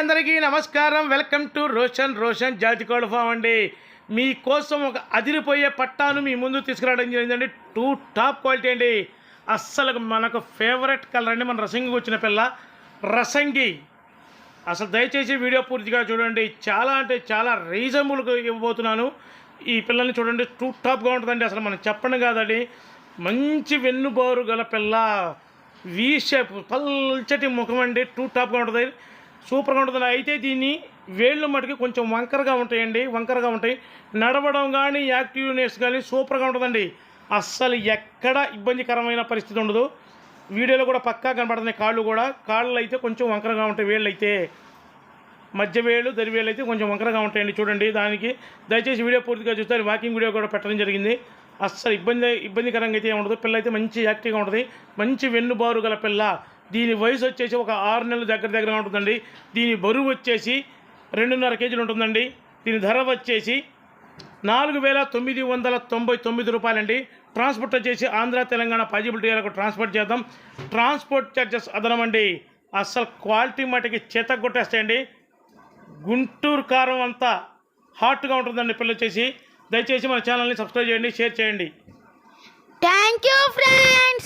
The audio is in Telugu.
అందరికీ నమస్కారం. వెల్కమ్ టు రోషన్ జాతి కోళ్ళ ఫామ్ అండి. మీకోసం ఒక అదిరిపోయే పట్టాను మీ ముందు తీసుకురావడం జరిగిందండి. టాప్ క్వాలిటీ అండి. అస్సలు మనకు ఫేవరెట్ కలర్ అండి. మన రసంగికి వచ్చిన పిల్ల రసంగి. అసలు దయచేసి వీడియో పూర్తిగా చూడండి. చాలా అంటే చాలా రీజనబుల్గా ఇవ్వబోతున్నాను. ఈ పిల్లల్ని చూడండి, టాప్గా ఉంటుందండి. అసలు మనం చెప్పండి కాదండి. మంచి వెన్నుబారు గల పిల్ల, వీ షేప్, పల్చటి ముఖం అండి. టాప్గా ఉంటుంది, సూపర్గా ఉంటుంది. అయితే దీన్ని వేళ్ళు మటుకు కొంచెం వంకరగా ఉంటాయి. నడవడం కానీ యాక్టివ్నెస్ కానీ సూపర్గా ఉంటుందండి. అస్సలు ఎక్కడ ఇబ్బందికరమైన పరిస్థితి ఉండదు. వీడియోలో కూడా పక్కా కనపడుతున్నాయి. కాళ్ళు అయితే కొంచెం వంకరగా ఉంటాయి. వేళ్ళు అయితే మధ్య వేళ్ళు దరివేళ్ళు అయితే కొంచెం వంకరగా ఉంటాయండి. చూడండి, దానికి దయచేసి వీడియో పూర్తిగా చూస్తే వాకింగ్ వీడియో కూడా పెట్టడం జరిగింది. అస్సలు ఇబ్బందికరంగా అయితే ఉండదు. పిల్ల అయితే మంచి యాక్టివ్గా ఉంటుంది. మంచి వెన్నుబారు గల పిల్ల. దీని వయసు వచ్చేసి ఒక 6 నెలల దగ్గరగా ఉంటుందండి. దీని బరువు వచ్చేసి 2.5 కేజీలు ఉంటుందండి. దీని ధర వచ్చేసి 4,999 రూపాయలండి. ట్రాన్స్పోర్ట్ వచ్చేసి ఆంధ్ర తెలంగాణ పాజిబిలిటీలకు ట్రాన్స్పోర్ట్ చేద్దాం. ట్రాన్స్పోర్ట్ ఛార్జెస్ అదనమండి. అస్సలు క్వాలిటీ మటుకి చేతగొట్టేస్తాయండి. గుంటూరు కారం అంతా హాట్గా ఉంటుందండి పిల్ల వచ్చేసి. దయచేసి మన ఛానల్ని సబ్స్క్రైబ్ చేయండి, షేర్ చేయండి. Thank you friends.